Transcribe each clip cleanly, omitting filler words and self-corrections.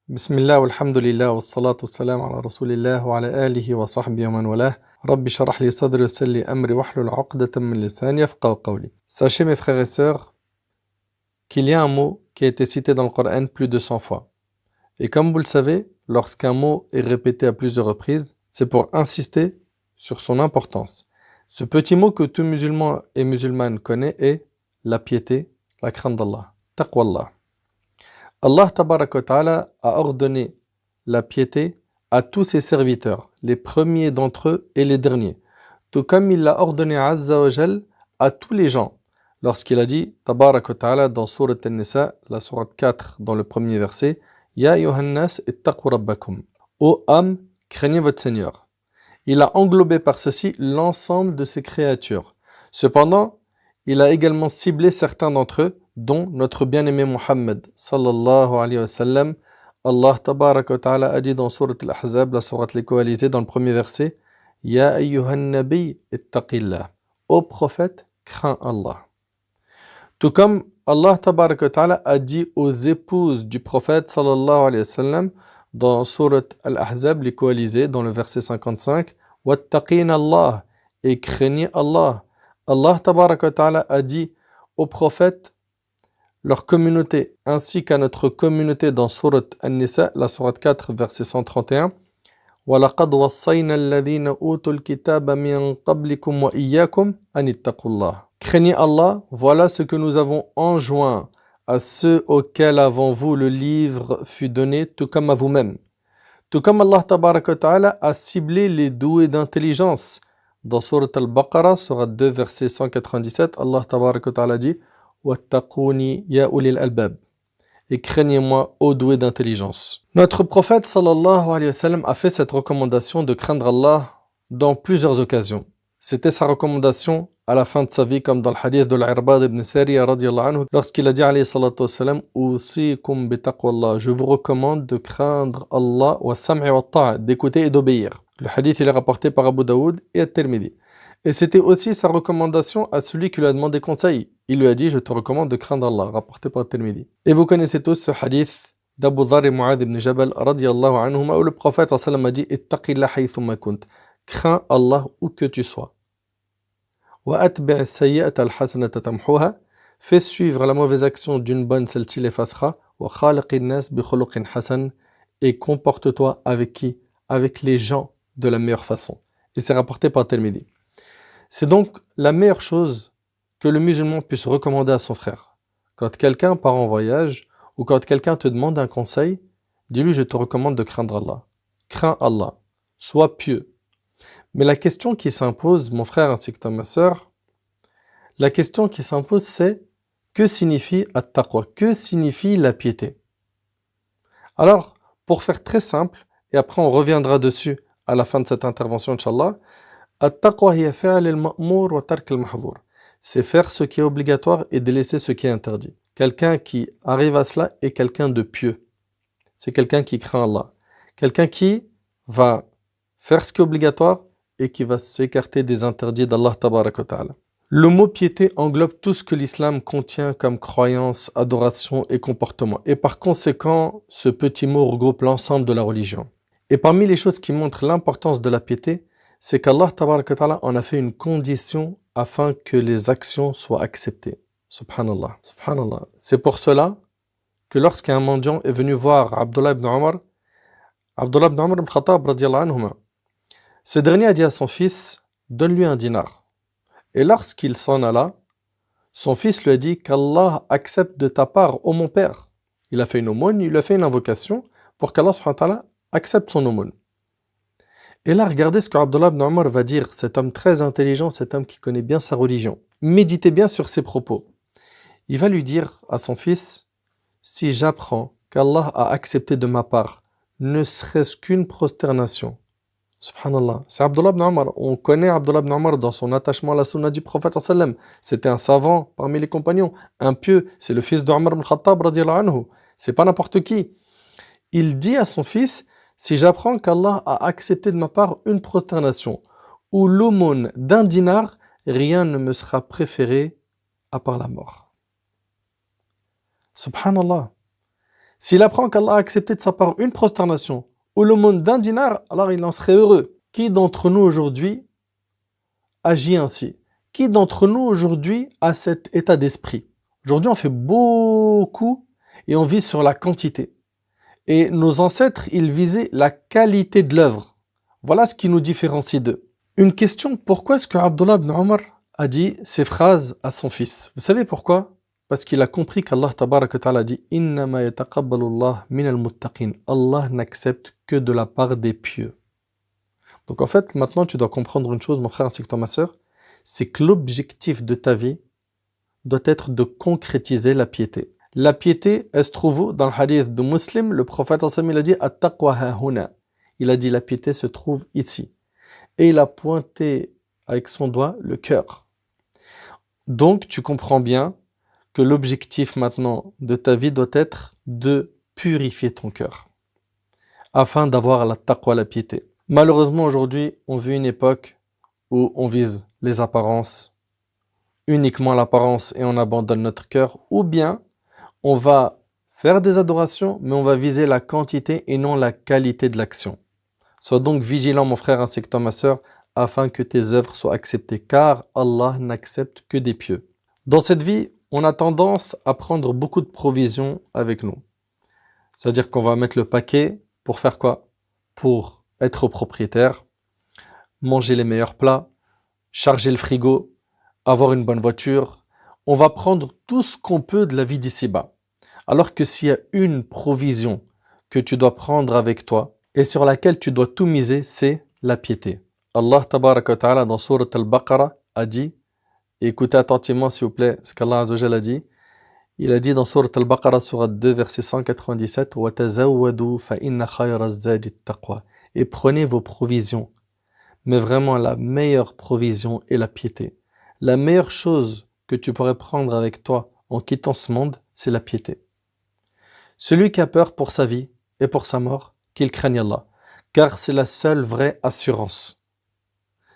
بسم الله والحمد لله والصلاة والسلام على رسول الله وعلى آله وصحبه ومن والاه. ربي شرح لي صدري ويسر لي أمري واحلل عقدة من لساني يفقهوا قولي. Sachez mes frères et sœurs qu'il y a un mot qui a été cité dans le Coran plus de 100 fois. Et comme vous le savez, lorsqu'un mot est répété à plusieurs reprises, c'est pour insister sur son importance. Ce petit mot que tout musulman et musulmane connaît est la piété, la crainte d'Allah, taqwallah. Allah tabarak wa ta'ala a ordonné la piété à tous ses serviteurs, les premiers d'entre eux et les derniers. Tout comme il l'a ordonné Azza wa Jal à tous les gens. Lorsqu'il a dit, tabarak wa ta'ala, dans Surat An-Nisa, la Surat 4, dans le premier verset, Ya ayyuhannas ittaqu rabbakum. Ô âme, craignez votre Seigneur. Il a englobé par ceci l'ensemble de ses créatures. Cependant, il a également ciblé certains d'entre eux, dont notre bien-aimé Muhammad sallallahu alayhi wa sallam. Allah tabarak wa ta'ala a dit dans Surat Al-Ahzab, la Surat les coalisés, dans le premier verset, Ya ayyuhan nabi ittaqillah. Ô prophète, crains Allah. Tout comme Allah tabarak wa ta'ala a dit aux épouses du prophète sallallahu alayhi wa sallam dans Surat Al-Ahzab, les coalisés, dans le verset 55, Wattaqin Allah, et craignez Allah. Allah tabarak wa ta'ala a dit aux prophètes, leur communauté, ainsi qu'à notre communauté dans Surat An-Nisa, la Surat 4, verset 131, وَلَقَدْ وَصَّيْنَا الَّذِينَ أُوتُوا الْكِتَابَ مِنْ قَبْلِكُمْ وَإِيَّاكُمْ أَنِ اتَّقُوا اللَّهَ. Craignez Allah, voilà ce que nous avons enjoint à ceux auxquels avant vous le livre fut donné, tout comme à vous-même. Tout comme Allah tabarak wa ta'ala a ciblé les doués d'intelligence. Dans Surat Al-Baqarah, Surat 2, verset 197, Allah tabarak wa ta'ala dit Wattaquni ya ulil albab. Et craignez-moi, ô doués d'intelligence. Notre prophète sallallahu alayhi wa sallam a fait cette recommandation de craindre Allah dans plusieurs occasions. C'était sa recommandation à la fin de sa vie, comme dans le hadith de l'Irbad ibn Sariya radiyallahu anhu, lorsqu'il a dit alayhi salatu wassalam, Usikum bi taqwallah, je vous recommande de craindre Allah wa sam'i wa ta'a, d'écouter et d'obéir. Le hadith il est rapporté par Abu Daoud et At-Tirmidhi. Et c'était aussi sa recommandation à celui qui lui a demandé conseil. Il lui a dit, je te recommande de craindre Allah, rapporté par At-Tirmidhi. Et vous connaissez tous ce hadith d'Abu Dharr et Mu'adh ibn Jabal radiyallahu anhuma, où le prophète sallallahu alayhi wa sallam a dit, Ittaqillah haythumma kunt, crains Allah où que tu sois. Fais suivre la mauvaise action d'une bonne, celle-ci l'effacera. Et comporte-toi avec qui? Avec les gens de la meilleure façon. Et c'est rapporté par Tirmidhi. C'est donc la meilleure chose que le musulman puisse recommander à son frère. Quand quelqu'un part en voyage ou quand quelqu'un te demande un conseil, dis-lui je te recommande de craindre Allah. Crains Allah. Sois pieux. Mais la question qui s'impose, mon frère ainsi que toi, ma sœur, la question qui s'impose, c'est que signifie at-taqwa? Que signifie la piété? Alors, pour faire très simple, et après on reviendra dessus à la fin de cette intervention, Inch'Allah, at-taqwa hiya fi'l al-ma'mur wa tark al-mahzur. C'est faire ce qui est obligatoire et délaisser ce qui est interdit. Quelqu'un qui arrive à cela est quelqu'un de pieux. C'est quelqu'un qui craint Allah. Quelqu'un qui va faire ce qui est obligatoire et qui va s'écarter des interdits d'Allah tabarak wa ta'ala. Le mot piété englobe tout ce que l'islam contient comme croyance, adoration et comportement. Et par conséquent, ce petit mot regroupe l'ensemble de la religion. Et parmi les choses qui montrent l'importance de la piété, c'est qu'Allah tabarak wa ta'ala en a fait une condition afin que les actions soient acceptées. Subhanallah. Subhanallah. C'est pour cela que lorsqu'un mendiant est venu voir Abdullah ibn Umar ibn Khattab radiyallahu anhuma, ce dernier a dit à son fils, donne-lui un dinar. Et lorsqu'il s'en alla, son fils lui a dit qu'Allah accepte de ta part, ô mon père. Il a fait une aumône, il lui a fait une invocation pour qu'Allah subhanahu wa ta'ala accepte son aumône. Et là, regardez ce qu'Abdullah ibn Umar va dire, cet homme très intelligent, cet homme qui connaît bien sa religion. Méditez bien sur ses propos. Il va lui dire à son fils, si j'apprends qu'Allah a accepté de ma part, ne serait-ce qu'une prosternation, subhanallah, c'est Abdullah ibn Umar. On connaît Abdullah ibn Umar dans son attachement à la sunna du prophète sallam. C'était un savant parmi les compagnons, un pieux. C'est le fils d'Umar ibn Khattab radiyallahu anhu. C'est pas n'importe qui. Il dit à son fils, si j'apprends qu'Allah a accepté de ma part une prosternation ou l'aumône d'un dinar, rien ne me sera préféré à part la mort. Subhanallah. S'il apprend qu'Allah a accepté de sa part une prosternation ou l'aumône d'un dinar, alors il en serait heureux. Qui d'entre nous aujourd'hui agit ainsi? Qui d'entre nous aujourd'hui a cet état d'esprit? Aujourd'hui, on fait beaucoup et on vise sur la quantité. Et nos ancêtres, ils visaient la qualité de l'œuvre. Voilà ce qui nous différencie d'eux. Une question, pourquoi est-ce que Abdullah ibn Omar a dit ces phrases à son fils? Vous savez pourquoi? Parce qu'il a compris qu'Allah tabaraka wa ta'ala a dit Innama yataqabbalu Allah minal muttaqin. Allah n'accepte que de la part des pieux. Donc en fait, maintenant tu dois comprendre une chose, mon frère ainsi que toi, ma sœur, c'est que l'objectif de ta vie doit être de concrétiser la piété. La piété, elle se trouve où? Dans le hadith de Muslim, le prophète il a dit At-taqwa hahuna. Il a dit la piété se trouve ici. Et il a pointé avec son doigt le cœur. Donc tu comprends bien que l'objectif maintenant de ta vie doit être de purifier ton cœur afin d'avoir la taqwa, la piété. Malheureusement aujourd'hui, on vit une époque où on vise les apparences, uniquement l'apparence et on abandonne notre cœur, ou bien on va faire des adorations, mais on va viser la quantité et non la qualité de l'action. Sois donc vigilant, mon frère ainsi que toi, ma sœur, afin que tes œuvres soient acceptées, car Allah n'accepte que des pieux. Dans cette vie, on a tendance à prendre beaucoup de provisions avec nous. C'est-à-dire qu'on va mettre le paquet pour faire quoi? Pour être propriétaire, manger les meilleurs plats, charger le frigo, avoir une bonne voiture. On va prendre tout ce qu'on peut de la vie d'ici-bas. Alors que s'il y a une provision que tu dois prendre avec toi et sur laquelle tu dois tout miser, c'est la piété. Allah tabaraka wa ta'ala dans Surat al-Baqarah a dit, et écoutez attentivement s'il vous plaît ce qu'Allah Azza wa Jalla a dit. Il a dit dans Surat al-Baqarah, Surat 2, verset 197, وَتَزَوَّدُوا فَإِنَّ خَيْرَ الزَّادِ التَّقْوَى. Et prenez vos provisions. Mais vraiment, la meilleure provision est la piété. La meilleure chose que tu pourrais prendre avec toi en quittant ce monde, c'est la piété. Celui qui a peur pour sa vie et pour sa mort, qu'il craigne Allah. Car c'est la seule vraie assurance.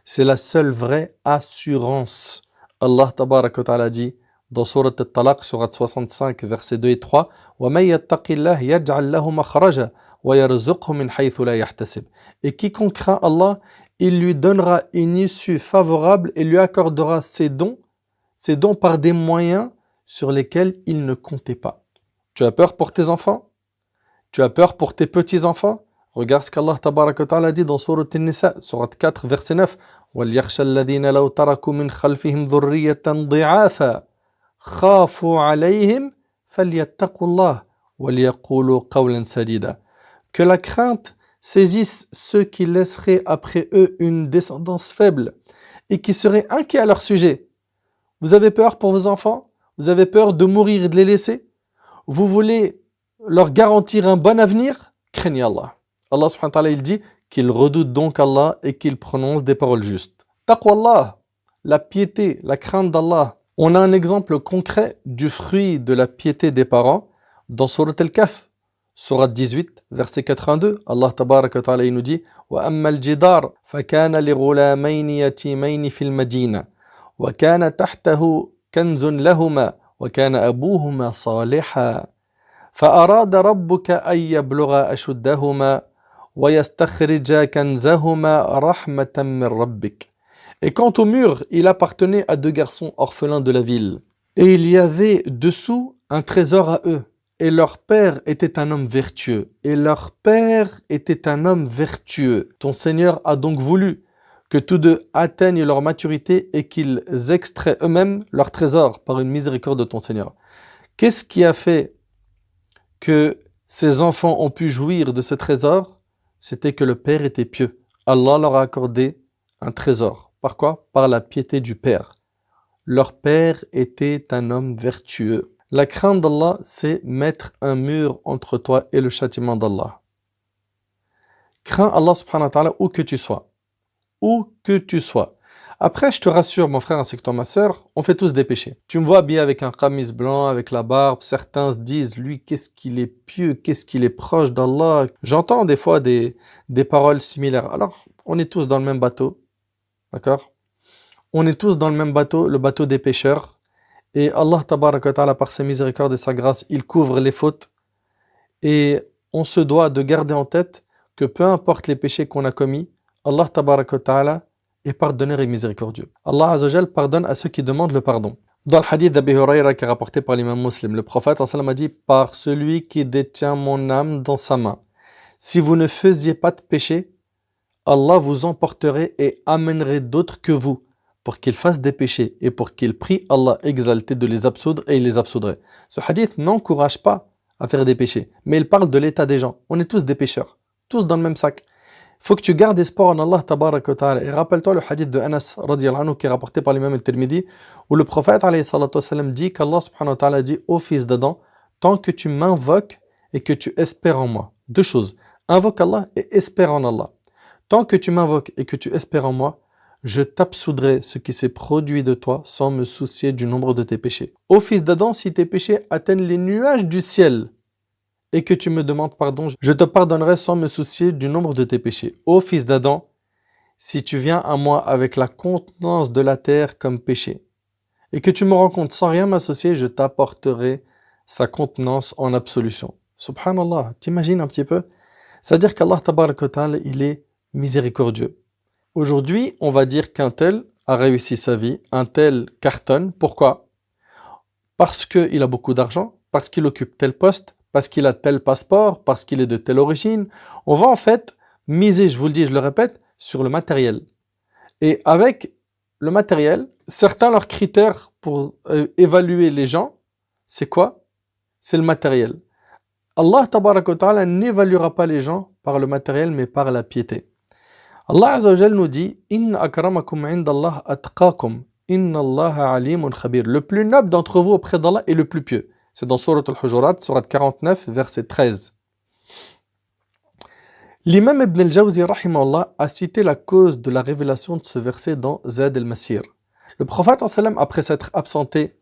C'est la seule vraie assurance. Allah tabaraka wa ta'ala dit dans Surat al-Talaq, Surat 65, versets 2 et 3, وَمَن يَتَّقِ اللَّهِ يَجْعَلْ لَهُ مَخْرَجًا وَيَرْزُقْهُ مِنْ حَيْثُ لَا يَحْتَسِبُ. Et quiconque craint Allah, il lui donnera une issue favorable et lui accordera ses dons par des moyens sur lesquels il ne comptait pas. Tu as peur pour tes enfants? Tu as peur pour tes petits-enfants? Regarde ce qu'Allah tabaraka wa ta'ala dit dans Surat An-Nisa, Surat 4, verset 9. وَلْيَخْشَى الَّذِينَ لَوْ تَرَكُوا مِنْ خَلْفِهِمْ ذُرِّيَّةً ضِعَافًا خَافُوا عَلَيْهِمْ فَلْيَتَّقُوا اللَّهَ وَلْيَقُولُوا قَوْلًا سَدِيدًا. Que la crainte saisisse ceux qui laisseraient après eux une descendance faible et qui seraient inquiets à leur sujet. Vous avez peur pour vos enfants? Vous avez peur de mourir et de les laisser? Vous voulez leur garantir un bon avenir? Craignez Allah. Allah subhanahu wa ta'ala il dit qu'ils redoutent donc Allah et qu'ils prononcent des paroles justes. Taqwa Allah, la piété, la crainte d'Allah. On a un exemple concret du fruit de la piété des parents dans Surat Al-Kahf, Surat 18, verset 82. Allah tabaraka wa ta'ala il nous dit وَأَمَّا الْجِدَارُ فَكَانَ لِغُلَامَيْنِ يَتِيمَيْنِ فِي الْمَدِينَةِ وَكَانَ تَحْتَهُ كَنْزٌ لَهُمَا وَكَانَ أَبُوهُمَا صَالِحًا فأراد ربك أن يبلغ أشدهما ويستخرج كنزهما رحمة من ربك. Et quant au mur, il appartenait à deux garçons orphelins de la ville. Et il y avait dessous un trésor à eux. Et leur père était un homme vertueux. Ton Seigneur a donc voulu que tous deux atteignent leur maturité et qu'ils extraient eux-mêmes leur trésor par une miséricorde de ton Seigneur. Qu'est-ce qui a fait que ces enfants ont pu jouir de ce trésor? C'était que le père était pieux. Allah leur a accordé un trésor. Par quoi? Par la piété du père. Leur père était un homme vertueux. La crainte d'Allah, c'est mettre un mur entre toi et le châtiment d'Allah. Crains Allah subhanahu wa ta'ala où que tu sois. Où que tu sois. Après, je te rassure, mon frère ainsi que toi, ma sœur, on fait tous des péchés. Tu me vois habillé avec un qamis blanc, avec la barbe. Certains se disent, lui, qu'est-ce qu'il est pieux, qu'est-ce qu'il est proche d'Allah. J'entends des fois des paroles similaires. Alors, on est tous dans le même bateau. D'accord? On est tous dans le même bateau, le bateau des pécheurs. Et Allah, tabaraka wa ta'ala, par sa miséricorde et sa grâce, il couvre les fautes. Et on se doit de garder en tête que peu importe les péchés qu'on a commis, Allah tabaraka wa ta'ala est pardonneur et miséricordieux. Allah Azza wa Jal pardonne à ceux qui demandent le pardon. Dans le hadith d'Abi Huraira qui est rapporté par l'imam Muslim, le prophète sallallahu alayhi wa sallam a dit: par celui qui détient mon âme dans sa main, si vous ne faisiez pas de péché, Allah vous emporterait et amènerait d'autres que vous pour qu'ils fassent des péchés et pour qu'ils prient Allah exalté de les absoudre, et il les absoudrait. Ce hadith n'encourage pas à faire des péchés, mais il parle de l'état des gens. On est tous des pécheurs, tous dans le même sac. Il faut que tu gardes espoir en Allah tabaraka wa ta'ala. Et rappelle-toi le hadith de Anas radiyallahu anhu qui est rapporté par l'imam al-Tirmidhi, où le prophète alayhi salatu wasalam dit qu'Allah subhanahu wa ta'ala dit au fils d'Adam: tant que tu m'invoques et que tu espères en moi. Deux choses: invoque Allah et espère en Allah. Tant que tu m'invoques et que tu espères en moi, je t'absoudrai ce qui s'est produit de toi sans me soucier du nombre de tes péchés. Ô fils d'Adam, si tes péchés atteignent les nuages du ciel et que tu me demandes pardon, je te pardonnerai sans me soucier du nombre de tes péchés. Ô fils d'Adam, si tu viens à moi avec la contenance de la terre comme péché et que tu me rencontres sans rien m'associer, je t'apporterai sa contenance en absolution. Subhanallah, t'imagines un petit peu? C'est-à-dire qu'Allah tabaraka wa ta'ala, il est miséricordieux. Aujourd'hui, on va dire qu'un tel a réussi sa vie, un tel cartonne. Pourquoi? Parce qu'il a beaucoup d'argent, parce qu'il occupe tel poste, parce qu'il a tel passeport, parce qu'il est de telle origine. On va en fait miser, je vous le dis, je le répète, sur le matériel. Et avec le matériel, certains leurs critères pour évaluer les gens, c'est quoi? C'est le matériel. Allah tabaraka wa ta'ala n'évaluera pas les gens par le matériel, mais par la piété. Allah Azza wa Jal nous dit: Inna akramakum indallah atqakum, inna Allah alimun khabir. Le plus noble d'entre vous auprès d'Allah est le plus pieux. C'est dans Surat al-Hujurat, Surat 49, verset 13. L'imam Ibn al-Jawzi rahimahullah a cité la cause de la révélation de ce verset dans Zad al-Masir. Le prophète sallam, après s'être absenté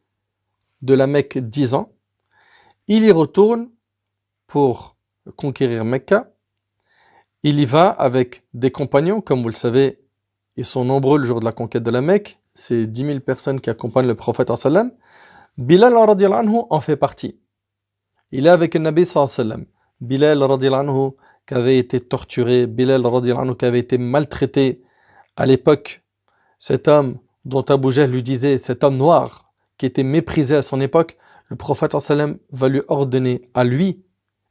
de la Mecque 10 ans, il y retourne pour conquérir Mecca. Il y va avec des compagnons, comme vous le savez, ils sont nombreux le jour de la conquête de la Mecque. C'est 10 000 personnes qui accompagnent le prophète sallam. Bilal radiyallahu anhu en fait partie. Il est avec le Nabi sallam. Bilal radiyallahu anhu qui avait été torturé, Bilal radiyallahu anhu qui avait été maltraité à l'époque. Cet homme dont Abu Jahl lui disait, cet homme noir qui était méprisé à son époque, le prophète sallam va lui ordonner à lui,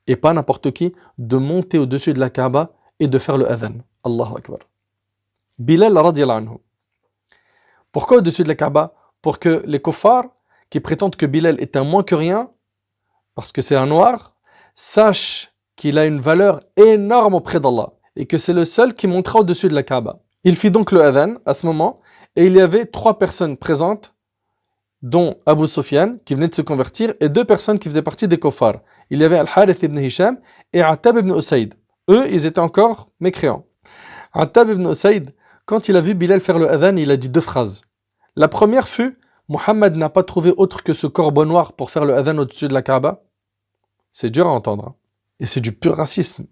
et pas n'importe qui, de monter au-dessus de la Kaaba et de faire le adhan. Allahu Akbar. Bilal radiyallahu anhu. Pourquoi au-dessus de la Kaaba? Pour que les kuffars qui prétendent que Bilal est un moins que rien, parce que c'est un noir, sachent qu'il a une valeur énorme auprès d'Allah et que c'est le seul qui montera au-dessus de la Kaaba. Il fit donc le adhan à ce moment et il y avait 3 personnes présentes, dont Abu Sufyan qui venait de se convertir et 2 personnes qui faisaient partie des kuffars. Il y avait Al-Harith ibn Hisham et Attab ibn Usayd. Eux, ils étaient encore mécréants. Attab ibn Usayd, quand il a vu Bilal faire le adhan, il a dit 2 phrases. La première fut: Mohammed n'a pas trouvé autre que ce corbeau noir pour faire le adhan au-dessus de la Kaaba. C'est dur à entendre. Hein. Et c'est du pur racisme.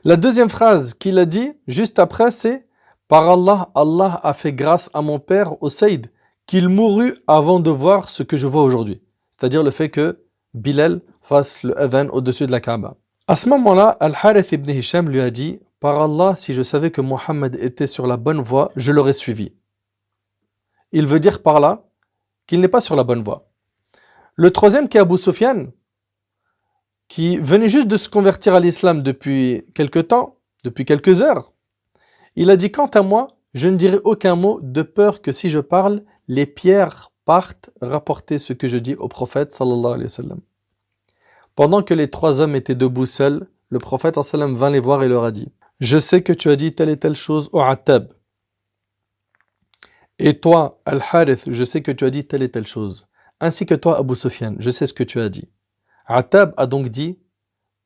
La deuxième phrase qu'il a dit, juste après, c'est: par Allah, Allah a fait grâce à mon père Usayd, qu'il mourut avant de voir ce que je vois aujourd'hui. C'est-à-dire le fait que Bilal fasse le adhan au-dessus de la Kaaba. À ce moment-là, Al-Harith ibn Hisham lui a dit: par Allah, si je savais que Mohammed était sur la bonne voie, je l'aurais suivi. Il veut dire par là qu'il n'est pas sur la bonne voie. Le troisième, qui est Abu Sufyan, qui venait juste de se convertir à l'islam depuis quelque temps, depuis quelques heures, il a dit: quant à moi, je ne dirai aucun mot de peur que si je parle, les pierres partent rapporter ce que je dis au prophète sallallahu alayhi wa sallam. Pendant que les 3 hommes étaient debout seuls, le prophète sallallahu alayhi wa sallam vint les voir et leur a dit: je sais que tu as dit telle et telle chose au Attab. Et toi, Al-Harith, je sais que tu as dit telle et telle chose. Ainsi que toi, Abu Sufyan, je sais ce que tu as dit. Attab a donc dit: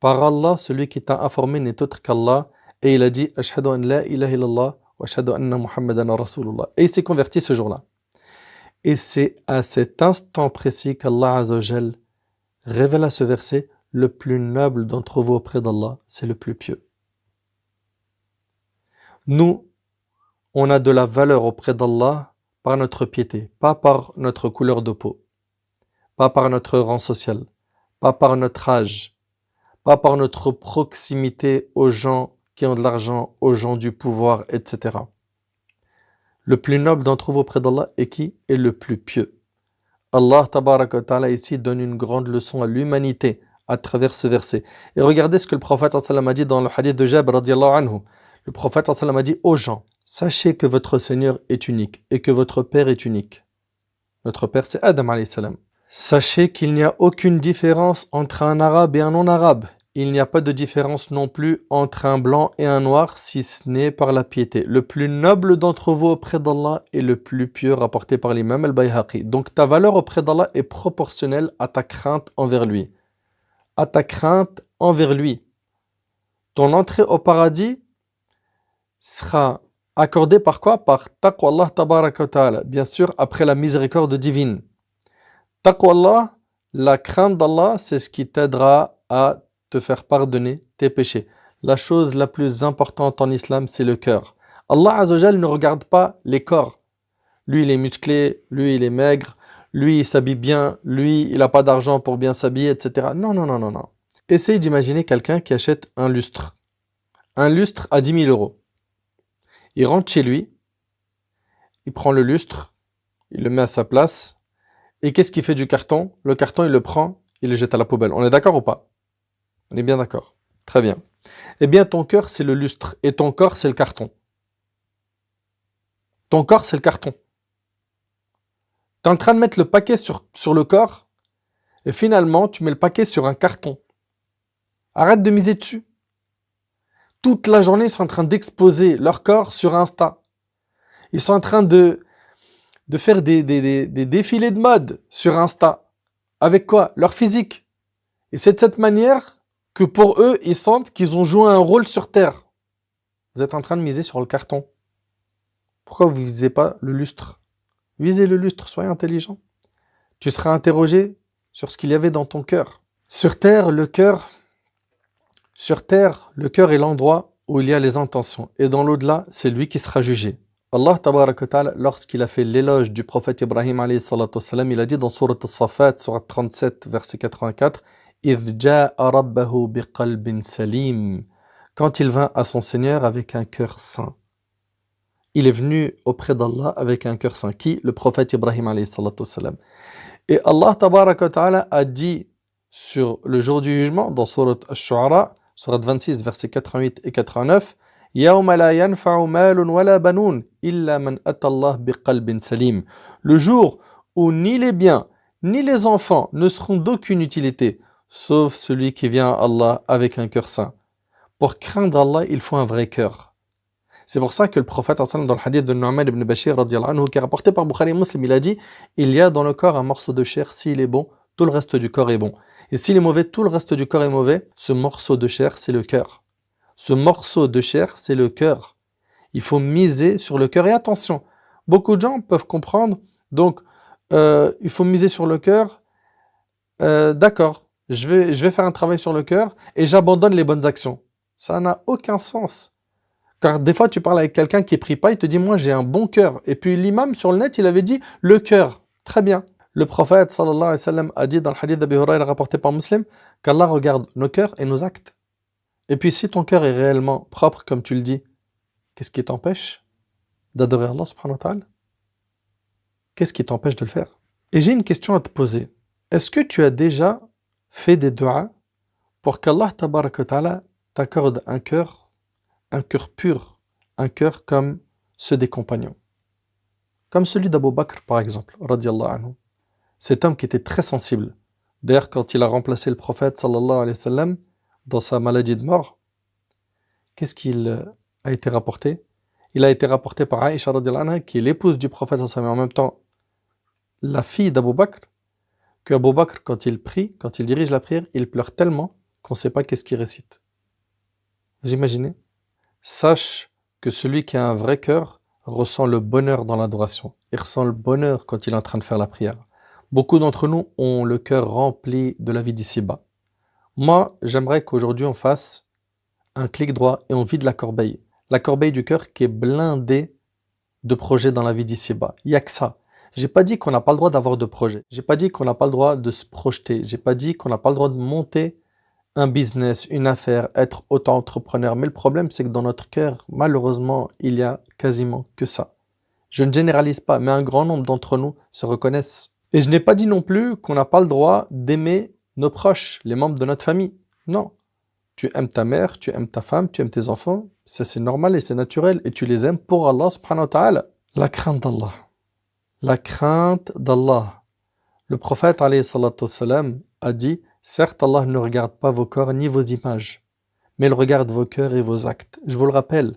par Allah, celui qui t'a informé n'est autre qu'Allah. Et il a dit: Ashhadu an la ilaha illallah wa ashhadu anna Muhammadan rasulullah. Et il s'est converti ce jour-là. Et c'est à cet instant précis qu'Allah Azza wa Jal révéla ce verset: le plus noble d'entre vous auprès d'Allah, c'est le plus pieux. Nous, on a de la valeur auprès d'Allah par notre piété, pas par notre couleur de peau, pas par notre rang social, pas par notre âge, pas par notre proximité aux gens qui ont de l'argent, aux gens du pouvoir, etc. Le plus noble d'entre vous auprès d'Allah est qui? Est le plus pieux. Allah tabaraka wa ta'ala ici donne une grande leçon à l'humanité à travers ce verset. Et regardez ce que le prophète sallallahu alayhi wa sallam a dit dans le hadith de Jabr radiallahu anhu. Le prophète sallallahu alayhi wa sallam a dit aux gens, sachez que votre Seigneur est unique et que votre Père est unique. Notre Père c'est Adam alayhi salam. Sachez qu'il n'y a aucune différence entre un arabe et un non-arabe. Il n'y a pas de différence non plus entre un blanc et un noir, si ce n'est par la piété. Le plus noble d'entre vous auprès d'Allah est le plus pieux, rapporté par l'imam al-Bayhaqi. Donc ta valeur auprès d'Allah est proportionnelle à ta crainte envers lui. À ta crainte envers lui. Ton entrée au paradis sera accordée par quoi? Par taqwa Allah tabaraka wa ta'ala. Bien sûr, après la miséricorde divine. Taqwa Allah, la crainte d'Allah, c'est ce qui t'aidera à te faire pardonner tes péchés. La chose la plus importante en islam, c'est le cœur. Allah Azzawajal ne regarde pas les corps. Lui, il est musclé, lui, il est maigre, lui, il s'habille bien, lui, il n'a pas d'argent pour bien s'habiller, etc. Non, non, non, non, non. Essaye d'imaginer quelqu'un qui achète un lustre. Un lustre à 10 000 euros. Il rentre chez lui, il prend le lustre, il le met à sa place, et qu'est-ce qu'il fait du carton? Le carton, il le prend, il le jette à la poubelle. On est d'accord ou pas? On est bien d'accord. Très bien. Eh bien, ton cœur, c'est le lustre. Et ton corps, c'est le carton. Ton corps, c'est le carton. Tu es en train de mettre le paquet sur le corps. Et finalement, tu mets le paquet sur un carton. Arrête de miser dessus. Toute la journée, ils sont en train d'exposer leur corps sur Insta. Ils sont en train de faire des défilés de mode sur Insta. Avec quoi? Leur physique. Et c'est de cette manière que pour eux, ils sentent qu'ils ont joué un rôle sur Terre. Vous êtes en train de miser sur le carton. Pourquoi vous ne visez pas le lustre? Visez le lustre, soyez intelligent. Tu seras interrogé sur ce qu'il y avait dans ton cœur. Sur Terre, le cœur est l'endroit où il y a les intentions. Et dans l'au-delà, c'est lui qui sera jugé. Allah tabaraka wa ta'ala, lorsqu'il a fait l'éloge du prophète Ibrahim alayhi salatu wassalam, il a dit dans Surat As-Safat, Surat 37, verset 84, quand il vint à son Seigneur avec un cœur saint. Il est venu auprès d'Allah avec un cœur saint. Qui? Le prophète Ibrahim alayhi salatu wassalam. Et Allah tabaraka wa ta'ala a dit sur le jour du jugement, dans Surat Ash-Shu'ara, Surat 26, versets 88 et 89, يَوْمَ لَا يَنْفَعُ مَالٌ وَلَا بَنُونَ إِلَّا مَنْ أَتَى اللَّهَ بِقَلْبٍ سَلِيمٍ. Le jour où ni les biens, ni les enfants ne seront d'aucune utilité, sauf celui qui vient à Allah avec un cœur saint. Pour craindre Allah, il faut un vrai cœur. C'est pour ça que le prophète, dans le hadith de Nu'man ibn Bashir, anhu, qui est rapporté par Bukhari et Muslim, il a dit, il y a dans le corps un morceau de chair, s'il est bon, tout le reste du corps est bon. Et s'il est mauvais, tout le reste du corps est mauvais. Ce morceau de chair, c'est le cœur. Ce morceau de chair, c'est le cœur. Il faut miser sur le cœur. Et attention, beaucoup de gens peuvent comprendre, donc il faut miser sur le cœur. D'accord, je vais faire un travail sur le cœur et j'abandonne les bonnes actions. Ça n'a aucun sens. Car des fois, tu parles avec quelqu'un qui ne prie pas, il te dit, moi j'ai un bon cœur. Et puis l'imam sur le net, il avait dit, le cœur. Très bien. Le prophète sallallahu alayhi wa sallam a dit dans le hadith d'Abi Hurayra rapporté par Muslim, qu'Allah regarde nos cœurs et nos actes. Et puis si ton cœur est réellement propre, comme tu le dis, qu'est-ce qui t'empêche d'adorer Allah subhanahu wa ta'ala? Qu'est-ce qui t'empêche de le faire? Et j'ai une question à te poser. Est-ce que tu as déjà fait des du'as pour qu'Allah tabaraka wa ta'ala t'accorde un cœur pur, un cœur comme ceux des compagnons? Comme celui d'Abu Bakr par exemple, radiallahu anhu. Cet homme qui était très sensible. D'ailleurs, quand il a remplacé le prophète sallallahu alayhi wa sallam dans sa maladie de mort, qu'est-ce qu'il a été rapporté? Il a été rapporté par Aïcha radiallahu anha, qui est l'épouse du prophète sallallahu alayhi wa sallam, en même temps la fille d'Abu Bakr, que Abu Bakr, quand il prie, quand il dirige la prière, il pleure tellement qu'on ne sait pas qu'est-ce qu'il récite. Vous imaginez? Sache que celui qui a un vrai cœur ressent le bonheur dans l'adoration. Il ressent le bonheur quand il est en train de faire la prière. Beaucoup d'entre nous ont le cœur rempli de la vie d'ici-bas. Moi, j'aimerais qu'aujourd'hui on fasse un clic droit et on vide la corbeille. La corbeille du cœur qui est blindée de projets dans la vie d'ici-bas. Il n'y a que ça. J'ai pas dit qu'on n'a pas le droit d'avoir de projets. J'ai pas dit qu'on n'a pas le droit de se projeter. J'ai pas dit qu'on n'a pas le droit de monter un business, une affaire, être auto-entrepreneur. Mais le problème, c'est que dans notre cœur, malheureusement, il y a quasiment que ça. Je ne généralise pas, mais un grand nombre d'entre nous se reconnaissent. Et je n'ai pas dit non plus qu'on n'a pas le droit d'aimer nos proches, les membres de notre famille. Non. Tu aimes ta mère, tu aimes ta femme, tu aimes tes enfants. Ça, c'est normal et c'est naturel. Et tu les aimes pour Allah subhanahu wa ta'ala. La crainte d'Allah. La crainte d'Allah. Le prophète alayhi salatu wassalam, a dit, certes, Allah ne regarde pas vos corps ni vos images, mais il regarde vos cœurs et vos actes. Je vous le rappelle,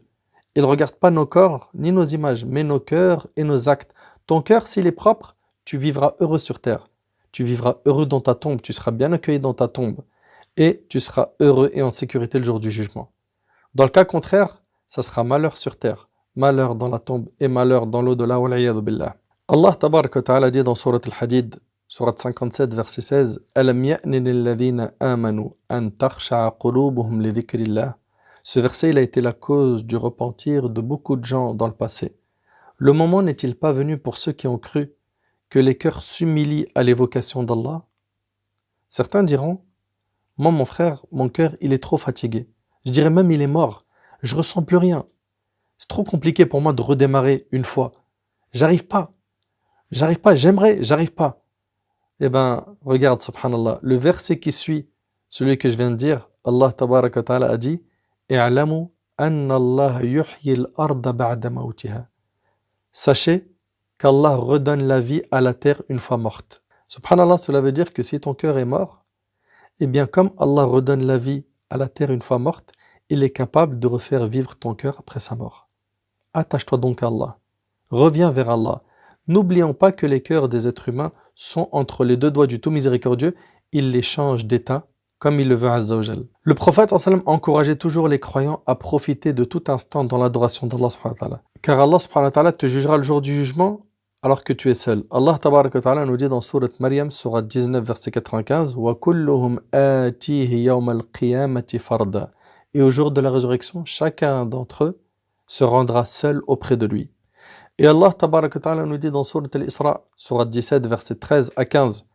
il ne regarde pas nos corps ni nos images, mais nos cœurs et nos actes. Ton cœur, s'il est propre, tu vivras heureux sur terre. Tu vivras heureux dans ta tombe, tu seras bien accueilli dans ta tombe. Et tu seras heureux et en sécurité le jour du jugement. Dans le cas contraire, ça sera malheur sur terre, malheur dans la tombe et malheur dans l'au-delà. Wal'iyadhu billah. Allah tabaraka wa ta'ala dit dans Surat Al-Hadid, Surat 57, verset 16, Alam ya'ni lilladhina amanu an takhsha'a qulubuhum li dhikrillah. Ce verset il a été la cause du repentir de beaucoup de gens dans le passé. Le moment n'est-il pas venu pour ceux qui ont cru que les cœurs s'humilient à l'évocation d'Allah? Certains diront, moi mon frère, mon cœur il est trop fatigué. Je dirais même il est mort. Je ressens plus rien. C'est trop compliqué pour moi de redémarrer une fois. J'arrive pas, j'arrive pas. Eh ben, regarde, subhanallah, le verset qui suit, celui que je viens de dire, Allah tabaraka wa ta'ala a dit, I'lamu anna Allah yuhyi al-arda ba'da mawtiha. Sachez qu'Allah redonne la vie à la terre une fois morte. Subhanallah, cela veut dire que si ton cœur est mort, eh bien comme Allah redonne la vie à la terre une fois morte, il est capable de refaire vivre ton cœur après sa mort. Attache-toi donc à Allah. Reviens vers Allah. N'oublions pas que les cœurs des êtres humains sont entre les deux doigts du tout miséricordieux. Il les change d'état comme il le veut Azza wa Jal. Le prophète sallam encourageait toujours les croyants à profiter de tout instant dans l'adoration d'Allah subhanahu wa ta'ala. Car Allah subhanahu wa ta'ala te jugera le jour du jugement alors que tu es seul. Allah tabaraka wa ta'ala nous dit dans Surat Maryam, Surat 19, verset 95, Wa kulluhum atihi yawm al-qiyamati farda. Et au jour de la résurrection, chacun d'entre eux se rendra seul auprès de lui. Et Allah tabaraka wa ta'ala nous dit dans Surat Al-Isra, Surat 17, verset 13 à 15,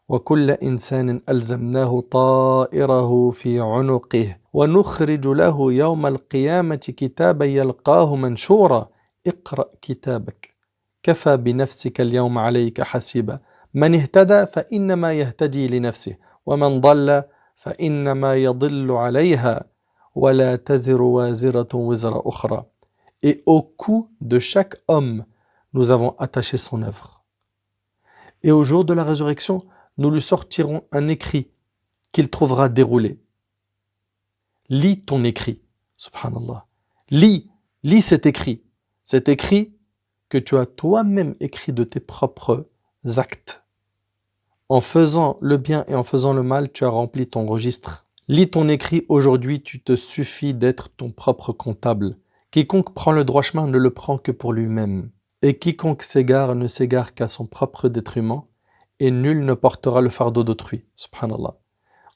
وَكُلَّ إِنسَانٍ أَلْزَمْنَاهُ طَائِرَهُ فِي عُنُقِهِ وَنُخْرِجُ لَهُ يَوْمَ الْقِيَامَةِ كِتَابًا يَلْقَاهُ مَنْشُورًا اقْرَأْ كِتَابَكَ كَفَى بِنَفْسِكَ الْيَوْمَ عَلَيْكَ حَسِيبًا مَنِ اهْتَدَى فَإِنَّمَا يَهْتَدِي لِنَفْسِهِ وَمَنْ ضَلَّ فَإِنَّمَا يَضِلُّ عَلَيْهَا وَلَا تَزِرُ وَازِرَةٌ وِزْرَ أُخْرَى. Et au cou de chaque homme, nous avons attaché son œuvre. Et au jour de la résurrection, nous lui sortirons un écrit qu'il trouvera déroulé. Lis ton écrit, subhanallah. Lis cet écrit. Cet écrit que tu as toi-même écrit de tes propres actes. En faisant le bien et en faisant le mal, tu as rempli ton registre. Lis ton écrit aujourd'hui, tu te suffis d'être ton propre comptable. Quiconque prend le droit chemin ne le prend que pour lui-même. Et quiconque s'égare ne s'égare qu'à son propre détriment, et nul ne portera le fardeau d'autrui. Subhanallah.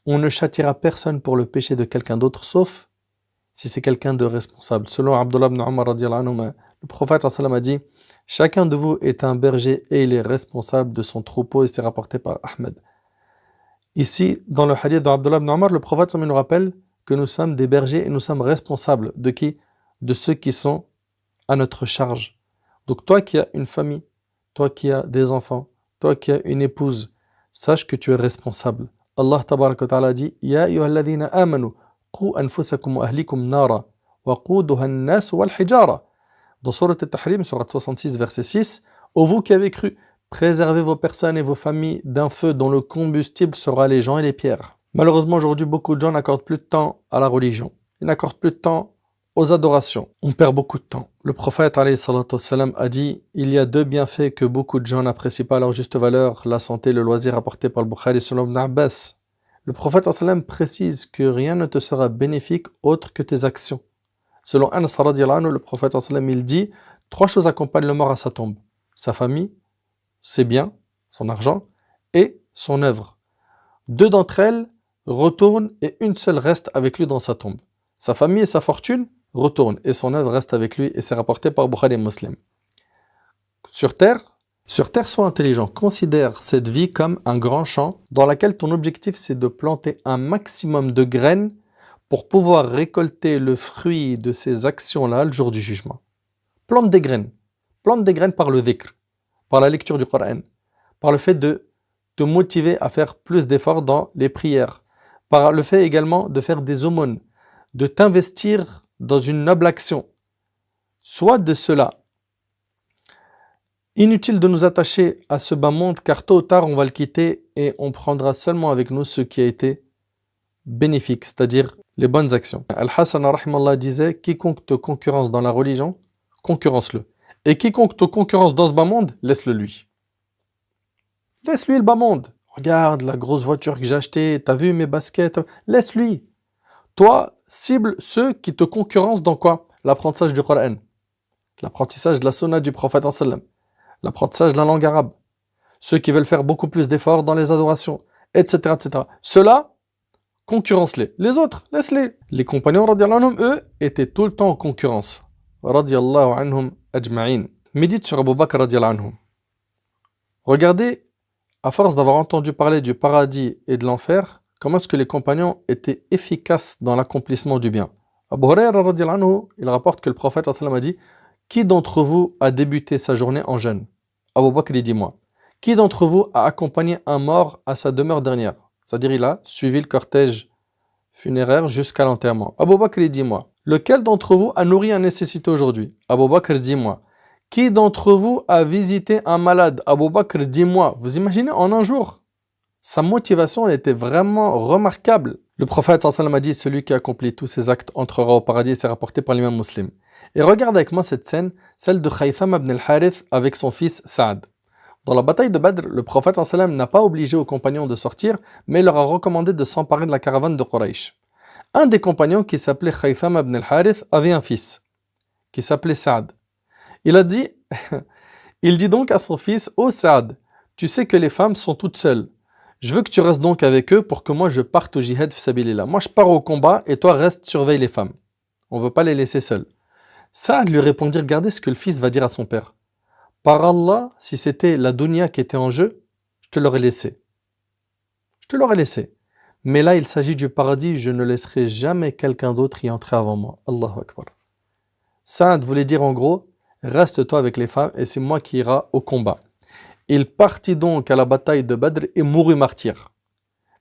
On ne châtiera personne pour le péché de quelqu'un d'autre, sauf si c'est quelqu'un de responsable. Selon Abdullah ibn Umar, le prophète a dit « Chacun de vous est un berger et il est responsable de son troupeau » et c'est rapporté par Ahmed. Ici, dans le hadith d'Abdullah ibn Umar, le prophète nous rappelle que nous sommes des bergers et nous sommes responsables de qui? De ceux qui sont à notre charge. Donc toi qui as une famille, toi qui as des enfants, toi qui as une épouse, sache que tu es responsable. Allah tabaraka wa ta'ala dit Ya ayyuhalladhina amanu qu anfusakum wa ahlikum nara wa quduha an-nas wal hijara. Dans Surat Al-Tahrim, Surat 66, verset 6, ô vous qui avez cru, préservez vos personnes et vos familles d'un feu dont le combustible sera les gens et les pierres. Malheureusement, aujourd'hui, beaucoup de gens n'accordent plus de temps à la religion. Ils n'accordent plus de temps aux adorations. On perd beaucoup de temps. Le prophète alayhi salatu wassalam, a dit il y a deux bienfaits que beaucoup de gens n'apprécient pas à leur juste valeur, la santé et le loisir apporté par le Bukhari selon Ibn Abbas. Le prophète sallam précise que rien ne te sera bénéfique autre que tes actions. Selon Anas radiyallahu anhu, le prophète sallam, il dit trois choses accompagnent le mort à sa tombe: sa famille, ses biens, son argent et son œuvre. Deux d'entre elles retournent et une seule reste avec lui dans sa tombe. Sa famille et sa fortune retournent et son œuvre reste avec lui et c'est rapporté par Bukhari et Muslim. Sur terre, Sur Terre, sois intelligent. Considère cette vie comme un grand champ dans lequel ton objectif, c'est de planter un maximum de graines pour pouvoir récolter le fruit de ces actions-là le jour du jugement. Plante des graines. Plante des graines par le dhikr, par la lecture du Coran, par le fait de te motiver à faire plus d'efforts dans les prières, par le fait également de faire des aumônes, de t'investir dans une noble action. Soit de cela. Inutile de nous attacher à ce bas monde car tôt ou tard on va le quitter et on prendra seulement avec nous ce qui a été bénéfique, c'est-à-dire les bonnes actions. Al-Hassan rahimallah disait quiconque te concurrence dans la religion, concurrence-le. Et quiconque te concurrence dans ce bas monde, laisse-le lui. Laisse-lui le bas monde. Regarde la grosse voiture que j'ai achetée, t'as vu mes baskets, laisse-lui. Toi, cible ceux qui te concurrencent dans quoi? L'apprentissage du Coran, l'apprentissage de la sunna du prophète sallam, l'apprentissage de la langue arabe, ceux qui veulent faire beaucoup plus d'efforts dans les adorations, etc., etc. Ceux-là, concurrence-les. Les autres, laisse-les. Les compagnons, radiallahu anhum, eux, étaient tout le temps en concurrence. Radiallahu anhum ajma'in. Médite sur Abu Bakr, radiallahu anhum. Regardez, à force d'avoir entendu parler du paradis et de l'enfer, comment est-ce que les compagnons étaient efficaces dans l'accomplissement du bien. Abu Hurayra, radiallahu anhu, il rapporte que le prophète sallam a dit qui d'entre vous a débuté sa journée en jeûne? Abu Bakr dit moi. Qui d'entre vous a accompagné un mort à sa demeure dernière? C'est-à-dire il a suivi le cortège funéraire jusqu'à l'enterrement. Abu Bakr dit moi. Lequel d'entre vous a nourri un nécessité aujourd'hui? Abu Bakr dit moi. Qui d'entre vous a visité un malade? Abu Bakr dit moi. Vous imaginez en un jour? Sa motivation elle était vraiment remarquable. Le prophète sallallahu alayhi wa sallam a dit celui qui accomplit tous ces actes entrera au paradis, c'est rapporté par l'imam Muslim. Et regarde avec moi cette scène, celle de Khaytham ibn al-Harith avec son fils Saad. Dans la bataille de Badr, le prophète sallallahu alayhi wa sallam n'a pas obligé aux compagnons de sortir, mais il leur a recommandé de s'emparer de la caravane de Quraysh. Un des compagnons qui s'appelait Khaytham ibn al-Harith avait un fils qui s'appelait Saad. Il dit donc à son fils, ô Saad, tu sais que les femmes sont toutes seules. Je veux que tu restes donc avec eux pour que moi je parte au jihad fi sabilillah. Moi je pars au combat et toi reste surveille les femmes. On ne veut pas les laisser seules. Saad lui répondit, regardez ce que le fils va dire à son père. Par Allah, si c'était la dunya qui était en jeu, je te l'aurais laissé. Je te l'aurais laissé. Mais là il s'agit du paradis, je ne laisserai jamais quelqu'un d'autre y entrer avant moi. Allahu Akbar. Saad voulait dire en gros, reste-toi avec les femmes et c'est moi qui ira au combat. Il partit donc à la bataille de Badr et mourut martyr.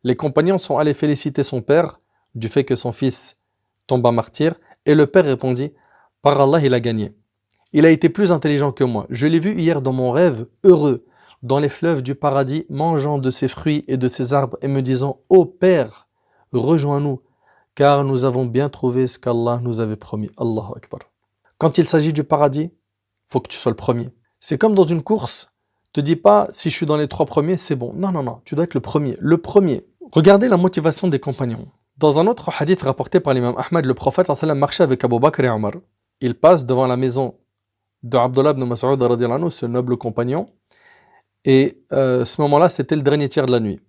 Les compagnons sont allés féliciter son père du fait que son fils tomba martyr et le père répondit « Par Allah, il a gagné. Il a été plus intelligent que moi. Je l'ai vu hier dans mon rêve, heureux, dans les fleuves du paradis, mangeant de ses fruits et de ses arbres et me disant « Ô Père, rejoins-nous, car nous avons bien trouvé ce qu'Allah nous avait promis. » Allahu Akbar. Quand il s'agit du paradis, il faut que tu sois le premier. C'est comme dans une course. Ne te dis pas, si je suis dans les 3 premiers, c'est bon. Non, non, non, tu dois être le premier. Le premier. Regardez la motivation des compagnons. Dans un autre hadith rapporté par l'imam Ahmad, le prophète sallam marchait avec Abu Bakr et Omar. Il passe devant la maison de Abdullah ibn Mas'ud, ce noble compagnon. Et ce moment-là, c'était le dernier tiers de la nuit.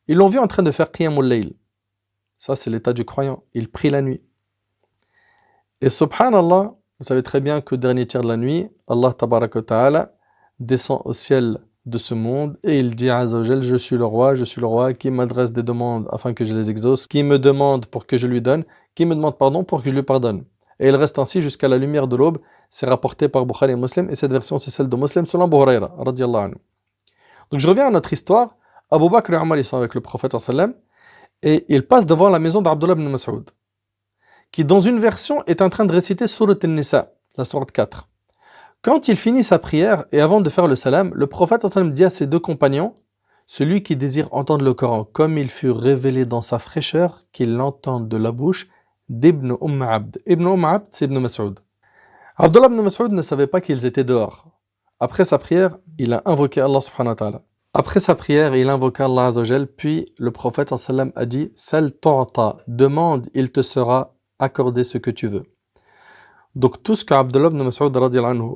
Ils l'ont vu en train de faire Qiyamul Layl. Ça, c'est l'état du croyant. Il prie la nuit. Et subhanallah, vous savez très bien que dernier tiers de la nuit, Allah tabaraka wa ta'ala descend au ciel de ce monde et il dit Azza wa Jal, je suis le roi qui m'adresse des demandes afin que je les exauce, qui me demande pour que je lui donne, qui me demande pardon pour que je lui pardonne. Et il reste ainsi jusqu'à la lumière de l'aube. C'est rapporté par Bukhari et Muslim et cette version c'est celle de Muslim selon Abu Hurayra radiyallahu anhu. Donc je reviens à notre histoire. Abu Bakr et Omar ils sont avec le prophète sallam et ils passent devant la maison d'Abdullah ibn Mas'ud qui dans une version est en train de réciter Surat An-Nisa, la sourate 4. Quand il finit sa prière et avant de faire le salam, le prophète sallam dit à ses 2 compagnons, celui qui désire entendre le Coran comme il fut révélé dans sa fraîcheur, qu'il l'entende de la bouche d'Ibn Abd. Ibn Abd, c'est Ibn Mas'ud. Abdullah ibn Mas'ud ne savait pas qu'ils étaient dehors. Après sa prière, il a invoqué Allah subhanahu wa ta'ala. Après sa prière, il invoqua Allah azza wa jal, puis le prophète sallam a dit « Sal tu'ta, demande, il te sera accordé ce que tu veux. » Donc tout ce qu'Abdullah ibn Mas'ud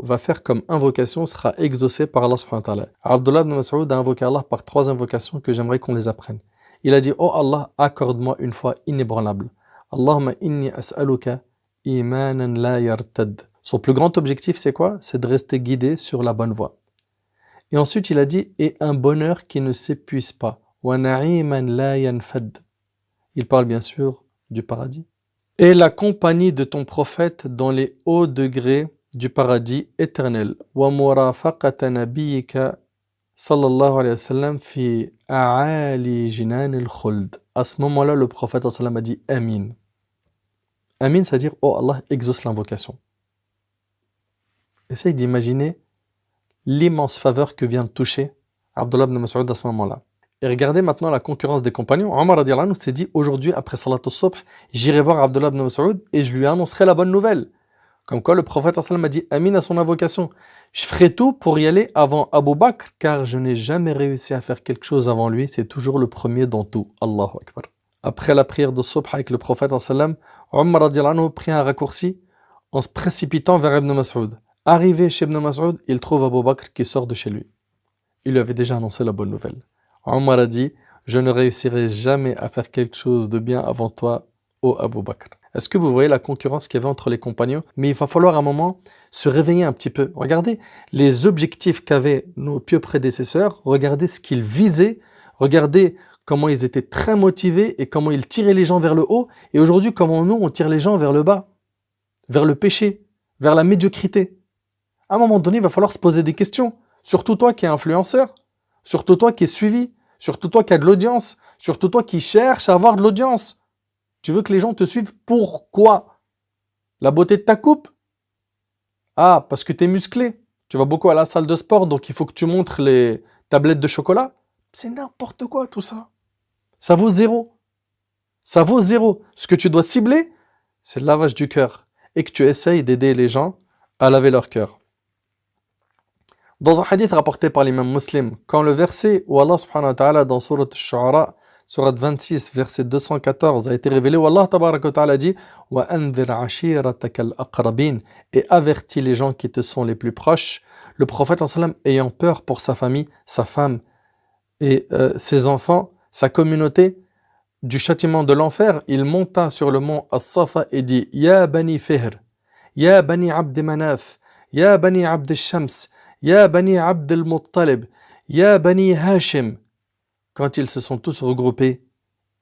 va faire comme invocation sera exaucé par Allah subhanahu wa ta'ala. Abdullah ibn Mas'ud a invoqué Allah par 3 invocations que j'aimerais qu'on les apprenne. Il a dit « Oh Allah, accorde-moi une foi inébranlable. Allahumma inni as'aluka imanan la yartad. » Son plus grand objectif c'est quoi? C'est de rester guidé sur la bonne voie. Et ensuite, il a dit « et un bonheur qui ne s'épuise pas ». وَنَعِيمًا لَا يَنْفَدْ. Il parle bien sûr du paradis. Et la compagnie de ton prophète dans les hauts degrés du paradis éternel. وَمُرَافَقَةَ نَبِيِّكَ sallallahu alayhi wa sallam fi a'ali jinan al-khuld. À ce moment-là, le prophète sallallahu alayhi wa sallam a dit Amin. Amin, c'est-à-dire oh Allah exauce l'invocation. Essaye d'imaginer l'immense faveur que vient de toucher Abdullah ibn Mas'ud à ce moment-là. Et regardez maintenant la concurrence des compagnons. Omar radiallahu anhu s'est dit aujourd'hui, après Salat al-Subh, j'irai voir Abdullah ibn Mas'ud et je lui annoncerai la bonne nouvelle. Comme quoi le prophète sallallahu alayhi wa sallam a dit Amin à son invocation. Je ferai tout pour y aller avant Abu Bakr, car je n'ai jamais réussi à faire quelque chose avant lui. C'est toujours le premier dans tout. Allahu Akbar. Après la prière de Subh avec le prophète sallallahu alayhi wa sallam, Omar radiallahu anhu prit un raccourci en se précipitant vers Ibn Mas'ud. Arrivé chez Ibn Mas'ud, il trouve Abu Bakr qui sort de chez lui. Il lui avait déjà annoncé la bonne nouvelle. Omar a dit je ne réussirai jamais à faire quelque chose de bien avant toi, ô Abu Bakr. Est-ce que vous voyez la concurrence qu'il y avait entre les compagnons? Mais il va falloir à un moment se réveiller un petit peu. Regardez les objectifs qu'avaient nos pieux prédécesseurs, regardez ce qu'ils visaient, regardez comment ils étaient très motivés et comment ils tiraient les gens vers le haut. Et aujourd'hui, comment nous, on tire les gens vers le bas, vers le péché, vers la médiocrité. À un moment donné, il va falloir se poser des questions. Surtout toi qui es influenceur, surtout toi qui es suivi, surtout toi qui as de l'audience, surtout toi qui cherches à avoir de l'audience. Tu veux que les gens te suivent, pourquoi? La beauté de ta coupe? Ah, parce que tu es musclé. Tu vas beaucoup à la salle de sport, donc il faut que tu montres les tablettes de chocolat. C'est n'importe quoi tout ça. Ça vaut zéro. Ça vaut zéro. Ce que tu dois cibler, c'est le lavage du cœur. Et que tu essayes d'aider les gens à laver leur cœur. Dans un hadith rapporté par l'imam Muslim, quand le verset où Allah subhanahu wa ta'ala dans Surat al-Shu'ara, Surat 26, verset 214 a été révélé, où Allah tabaraka wa ta'ala dit وَأَنذِرْ عَشِيرَتَكَ الْأَقْرَبِينَ et avertis les gens qui te sont les plus proches. Le prophète sallam ayant peur pour sa famille, sa femme et ses enfants, sa communauté, du châtiment de l'enfer, il monta sur le mont As-Safa et dit Ya Bani Fihr, Ya Bani Abd Manaf, Ya Bani Abd Shams, Ya Bani Abd al-Muttalib, Ya Bani Hashim. Quand ils se sont tous regroupés,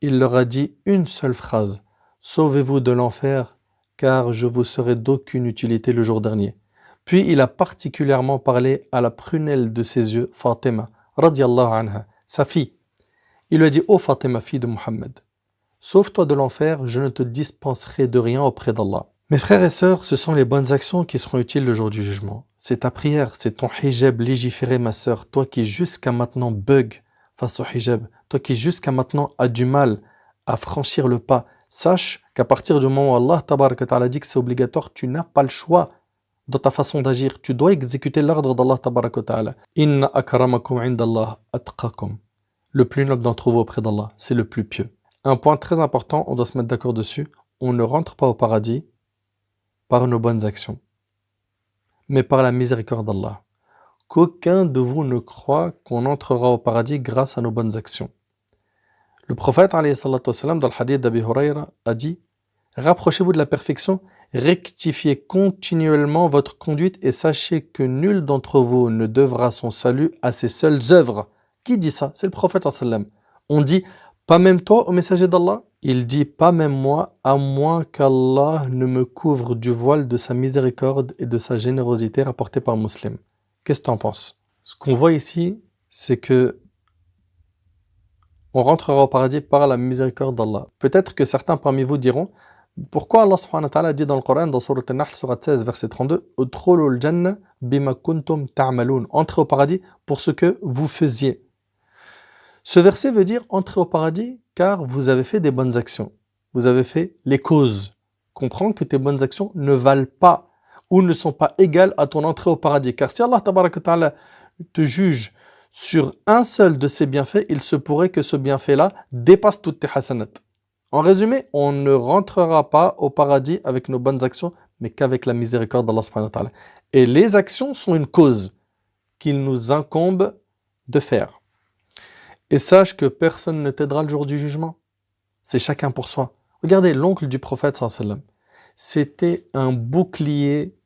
il leur a dit une seule phrase. Sauvez-vous de l'enfer, car je vous serai d'aucune utilité le jour dernier. Puis il a particulièrement parlé à la prunelle de ses yeux, Fatima, radiallahu anha, sa fille. Il lui a dit, ô Fatima, fille de Muhammad, sauve-toi de l'enfer, je ne te dispenserai de rien auprès d'Allah. Mes frères et sœurs, ce sont les bonnes actions qui seront utiles le jour du jugement. C'est ta prière, c'est ton hijab légiféré, ma sœur, toi qui jusqu'à maintenant bug face au hijab, toi qui jusqu'à maintenant a du mal à franchir le pas, sache qu'à partir du moment où Allah tabaraka ta'ala dit que c'est obligatoire, tu n'as pas le choix dans ta façon d'agir. Tu dois exécuter l'ordre d'Allah tabaraka ta'ala. Inna akramakum indallah atqakum. Le plus noble d'entre vous auprès d'Allah, c'est le plus pieux. Un point très important, on doit se mettre d'accord dessus, on ne rentre pas au paradis par nos bonnes actions, mais par la miséricorde d'Allah. Qu'aucun de vous ne croit qu'on entrera au paradis grâce à nos bonnes actions. Le prophète, alayhi salatu wassalam, dans le hadith d'Abi Hurayra, a dit « Rapprochez-vous de la perfection, rectifiez continuellement votre conduite et sachez que nul d'entre vous ne devra son salut à ses seules œuvres. » Qui dit ça? C'est le prophète, sallam. On dit « Pas même toi, au messager d'Allah ?» Il dit « Pas même moi, à moins qu'Allah ne me couvre du voile de sa miséricorde et de sa générosité rapportée par Muslim. » Qu'est-ce que tu en penses? Ce qu'on voit ici, c'est que on rentrera au paradis par la miséricorde d'Allah. Peut-être que certains parmi vous diront pourquoi Allah subhanahu wa ta'ala dit dans le Coran, dans Surat An-Nahl, Surat 16, verset 32, Udkhulul jannah bima kuntum ta'maloun. Entrez au paradis pour ce que vous faisiez. Ce verset veut dire entrez au paradis car vous avez fait des bonnes actions. Vous avez fait les causes. Comprends que tes bonnes actions ne valent pas ou ne sont pas égales à ton entrée au paradis. Car si Allah tabaraka ta'ala te juge sur un seul de ses bienfaits, il se pourrait que ce bienfait-là dépasse toutes tes hasanat. En résumé, on ne rentrera pas au paradis avec nos bonnes actions, mais qu'avec la miséricorde d'Allah subhanahu wa ta'ala. Et les actions sont une cause qu'il nous incombe de faire. Et sache que personne ne t'aidera le jour du jugement. C'est chacun pour soi. Regardez, l'oncle du prophète sallallahu alayhi wa sallam. C'était un bouclier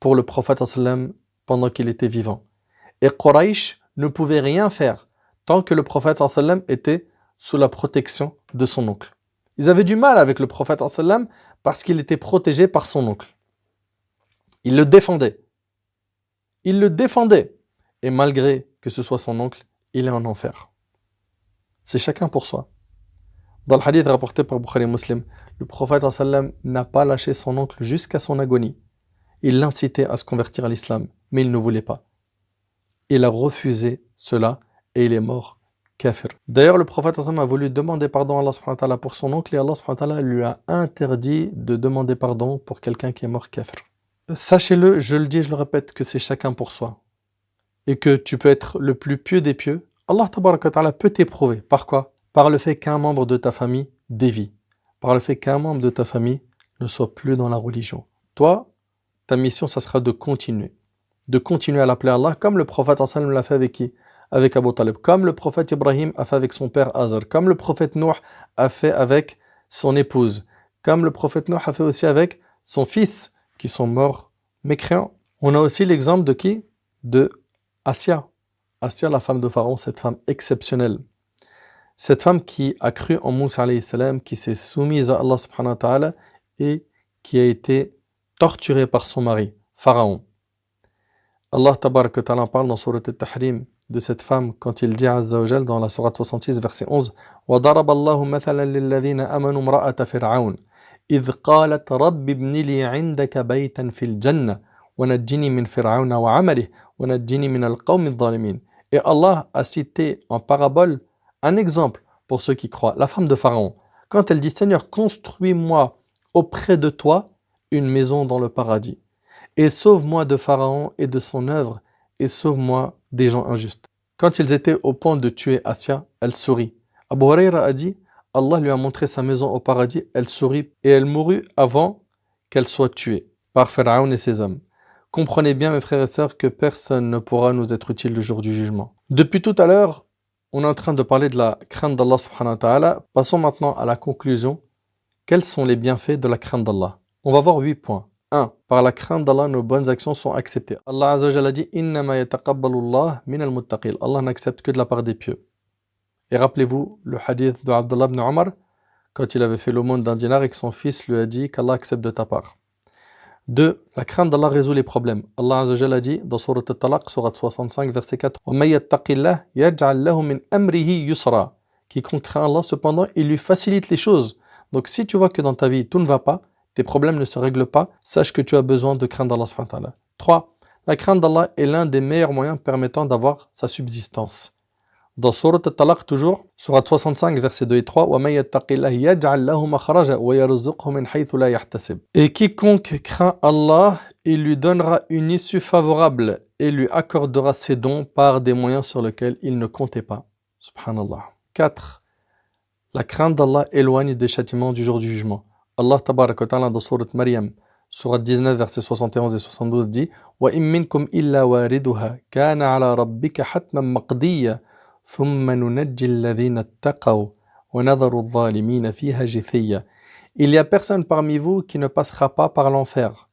pour le prophète sallam pendant qu'il était vivant. Et Quraysh ne pouvait rien faire tant que le prophète sallallahu alayhi wa sallam était sous la protection de son oncle. Ils avaient du mal avec le prophète sallallahu alayhi wa sallam parce qu'il était protégé par son oncle. Il le défendait. Il le défendait. Et malgré que ce soit son oncle, il est en enfer. C'est chacun pour soi. Dans le hadith rapporté par Bukhari Muslim, le prophète sallallahu alayhi wa sallam n'a pas lâché son oncle jusqu'à son agonie. Il l'incitait à se convertir à l'islam, mais il ne voulait pas. Il a refusé cela et il est mort kafir. D'ailleurs, le prophète sallallahu alayhi wa sallam a voulu demander pardon à Allah subhanahu wa ta'ala pour son oncle et Allah subhanahu wa ta'ala lui a interdit de demander pardon pour quelqu'un qui est mort kafir. Sachez-le, je le dis et je le répète, que c'est chacun pour soi. Et que tu peux être le plus pieux des pieux. Allah tabaraka wa ta'ala peut t'éprouver. Par quoi? Par le fait qu'un membre de ta famille dévie. Par le fait qu'un membre de ta famille ne soit plus dans la religion. Toi, ta mission, ça sera de continuer. De continuer à l'appeler Allah, comme le prophète sallallahu alayhi wa sallam l'a fait avec qui? Avec Abu Talib. Comme le prophète Ibrahim a fait avec son père Azar. Comme le prophète Nuh a fait avec son épouse. Comme le prophète Nuh a fait aussi avec son fils, qui sont morts mécréants. On a aussi l'exemple de qui? De Assia. Assia, la femme de Pharaon, cette femme exceptionnelle. Cette femme qui a cru en Moussa alayhi salam, qui s'est soumise à Allah subhanahu wa ta'ala et qui a été torturée par son mari, Pharaon. Allah tabaraka wa ta'ala parle dans Surat al-Tahrim de cette femme quand il dit Azza wa Jal dans la Surat 66 verset 11 وَضَرَبَ اللَّهُ مَثَلًا لِلَّذِينَ آمَنُوا امْرَأَةَ فِرْعَوْنَ إِذْ قَالَتْ رَبِّ ابْنِ لِي عِندَكَ بَيْتًا فِي الْجَنَّةِ وَنَجِّنِي مِنْ فِرْعَوْنَ وَعَمَلِهِ وَنَجِّنِي مِنَ الْقَوْمِ الظَّالِمِينَ. Et Allah a cité en parabole un exemple pour ceux qui croient, la femme de Pharaon. Quand elle dit Seigneur, construis-moi auprès de toi une maison dans le paradis et sauve-moi de Pharaon et de son œuvre et sauve-moi des gens injustes. Quand ils étaient au point de tuer Assia, elle sourit. Abu Huraira a dit Allah lui a montré sa maison au paradis, elle sourit et elle mourut avant qu'elle soit tuée par Pharaon et ses hommes. Comprenez bien mes frères et sœurs que personne ne pourra nous être utile le jour du jugement. Depuis tout à l'heure, on est en train de parler de la crainte d'Allah subhanahu wa ta'ala. Passons maintenant à la conclusion. Quels sont les bienfaits de la crainte d'Allah? On va voir 8 points. 1. Par la crainte d'Allah, nos bonnes actions sont acceptées. Allah Azza wa Jalla a dit Innama yataqabbalu Allah min al-muttaqil. Allah n'accepte que de la part des pieux. Et rappelez-vous le hadith de Abdullah ibn Omar, quand il avait fait l'aumône d'un dinar et que son fils lui a dit qu'Allah accepte de ta part. 2. La crainte d'Allah résout les problèmes. Allah Azza wa Jalla a dit dans Surat Al-Talaq, Surat 65, verset 4 وَمَن يَتَّقِ اللَّهِ يَجْعَلْ لَهُ مِنْ أَمْرِهِ يُسْرًا. Quiconque craint Allah, cependant, il lui facilite les choses. Donc si tu vois que dans ta vie tout ne va pas, tes problèmes ne se règlent pas, sache que tu as besoin de craindre Allah subhanahu wa ta'ala. 3. La crainte d'Allah est l'un des meilleurs moyens permettant d'avoir sa subsistance. Dans Surat Al-Talaq toujours, Surat 65, versets 2 et 3, وَمَن يَتَّقِ اللَّهِ يَجْعَلْ لَهُ مَخْرَجًا وَيَرْزُقْهُ مِنْ حَيْثُ لَا يَحْتَسِبُ. Et quiconque craint Allah, il lui donnera une issue favorable et lui accordera ses dons par des moyens sur lesquels il ne comptait pas. Subhanallah. 4. La crainte d'Allah éloigne des châtiments du jour du jugement. Allah tabaraka wa ta'ala dans Surat Maryam, Surat 19, versets 71 et 72 dit وَإِن مِّنكُمْ إِلَّا وَارِدُهَا كَانَ عَلَى رَبِّكَ حَتْمًا مَقْضِيًّا ثُمَّ نُنَجِّي الَّذِينَ اتَّقَوْا وَنَذَرُ الظَّالِمِينَ فِيهَا جِثِيًّا. Il n'y a personne parmi vous qui ne passera pas par l'enfer,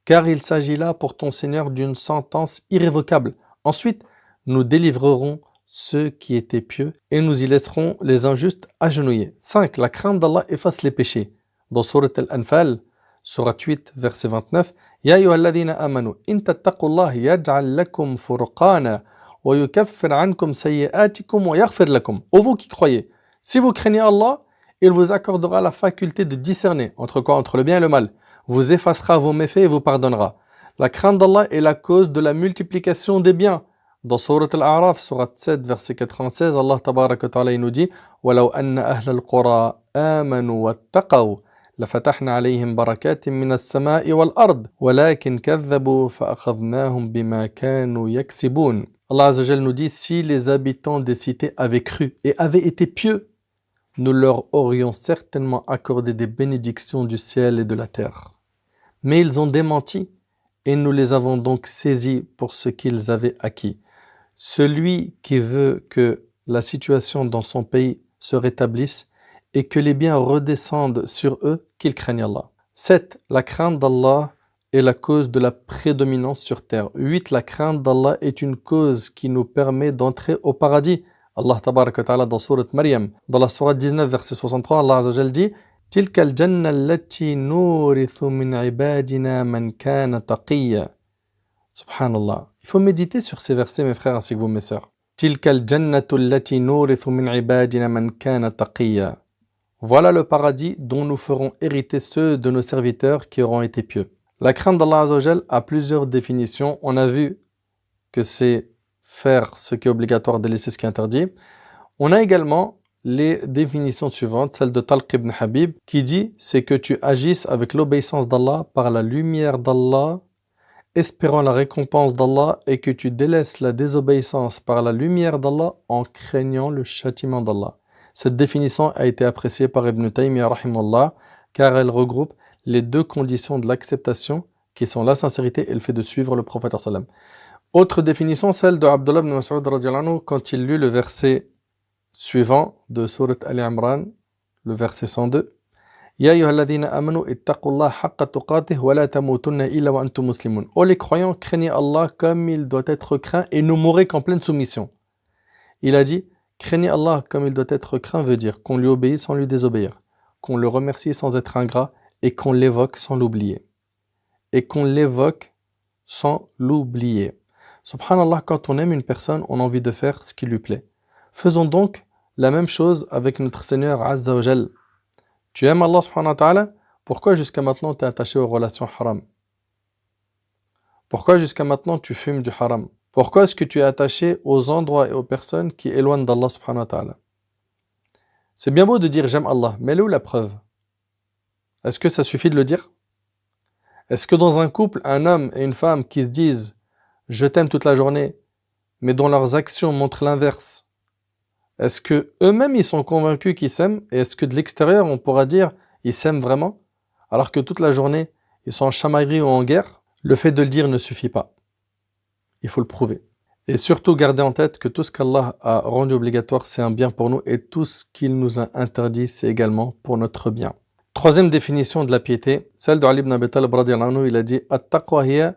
car il s'agit là pour ton Seigneur d'une sentence irrévocable. Ensuite, nous délivrerons ceux qui étaient pieux et nous y laisserons les injustes agenouillés. 5. La crainte d'Allah efface les péchés. Dans Surat Al-Anfal, Surat 8, verset 29, Ya ayyuhalladhina amanu, in tattaqullah yaj'al lakum furqana wa yukaffir ankum sayyi'atikum wa yaghfir lakum. Ô vous qui croyez, si vous craignez Allah, il vous accordera la faculté de discerner entre quoi? Entre le bien et le mal. Vous effacera vos méfaits et vous pardonnera. La crainte d'Allah est la cause de la multiplication des biens. Dans Surat Al-A'raf, Surat 7, verset 96, Allah tabaraka wa ta'ala nous dit وَلَوْ أَنَّ أَهْلَ الْقُرَىٰ آمَنُوا وَاتَّقَوْا لفتحنا عليهم بركات من السماء والأرض ولكن كذبوا فأخذناهم بما كانوا يكسبون. Allah Azza wa Jalla nous dit si les habitants des cités avaient cru et avaient été pieux, nous leur aurions certainement accordé des bénédictions du ciel et de la terre. Mais ils ont démenti et nous les avons donc saisis pour ce qu'ils avaient acquis. Celui qui veut que la situation dans son pays se rétablisse et que les biens redescendent sur eux, qu'ils craignent Allah. 7. La crainte d'Allah est la cause de la prédominance sur terre. 8. La crainte d'Allah est une cause qui nous permet d'entrer au paradis. Allah tabaraka wa ta'ala dans sourate Maryam, dans la sourate 19, verset 63, Allah Azza wa Jal dit تلك الجنة التي نورث من عبادنا من كان تقيا. Subhanallah. Il faut méditer sur ces versets, mes frères ainsi que vous, mes sœurs. تلك الجنة التي نورث من عبادنا من كان تقيا. Voilà le paradis dont nous ferons hériter ceux de nos serviteurs qui auront été pieux. La crainte d'Allah Azza wa Jal a plusieurs définitions. On a vu que c'est faire ce qui est obligatoire, délaisser ce qui est interdit. On a également les définitions suivantes, celle de Talq ibn Habib, qui dit c'est que tu agisses avec l'obéissance d'Allah par la lumière d'Allah, espérant la récompense d'Allah, et que tu délaisses la désobéissance par la lumière d'Allah en craignant le châtiment d'Allah. Cette définition a été appréciée par Ibn Taymiyyah rahimahullah, car elle regroupe les deux conditions de l'acceptation, qui sont la sincérité et le fait de suivre le prophète sallam. Autre définition, celle de Abdullah ibn Mas'ud radiyallahu anhu, quand il lut le verset suivant de Surat Al-Imran, le verset 102. Ya ayyuhalladhina amanu ittaqullaha haqqa tuqatih wa la tamutunna illa wa antum muslimun. Oh les croyants, craignez Allah comme il doit être craint et ne mourrez qu'en pleine soumission. Il a dit, craignez Allah comme il doit être craint veut dire qu'on lui obéit sans lui désobéir, qu'on le remercie sans être ingrat et qu'on l'évoque sans l'oublier. Et qu'on l'évoque sans l'oublier. Subhanallah, quand on aime une personne, on a envie de faire ce qui lui plaît. Faisons donc la même chose avec notre Seigneur Azza wa Jal. Tu aimes Allah subhanahu wa ta'ala, pourquoi jusqu'à maintenant tu es attaché aux relations haram? Pourquoi jusqu'à maintenant tu fumes du haram? Pourquoi est-ce que tu es attaché aux endroits et aux personnes qui éloignent d'Allah subhanahu wa ta'ala? C'est bien beau de dire j'aime Allah, mais elle est où la preuve? Est-ce que ça suffit de le dire? Est-ce que dans un couple, un homme et une femme qui se disent je t'aime toute la journée, mais dont leurs actions montrent l'inverse, est-ce que eux-mêmes ils sont convaincus qu'ils s'aiment? Et est-ce que de l'extérieur on pourra dire ils s'aiment vraiment? Alors que toute la journée ils sont en chamaillerie ou en guerre? Le fait de le dire ne suffit pas. Il faut le prouver. Et surtout garder en tête que tout ce qu'Allah a rendu obligatoire c'est un bien pour nous et tout ce qu'il nous a interdit c'est également pour notre bien. Troisième définition de la piété, celle de Ali ibn Abi Talib radiyallahu anhu, il a dit At-taqwa hiya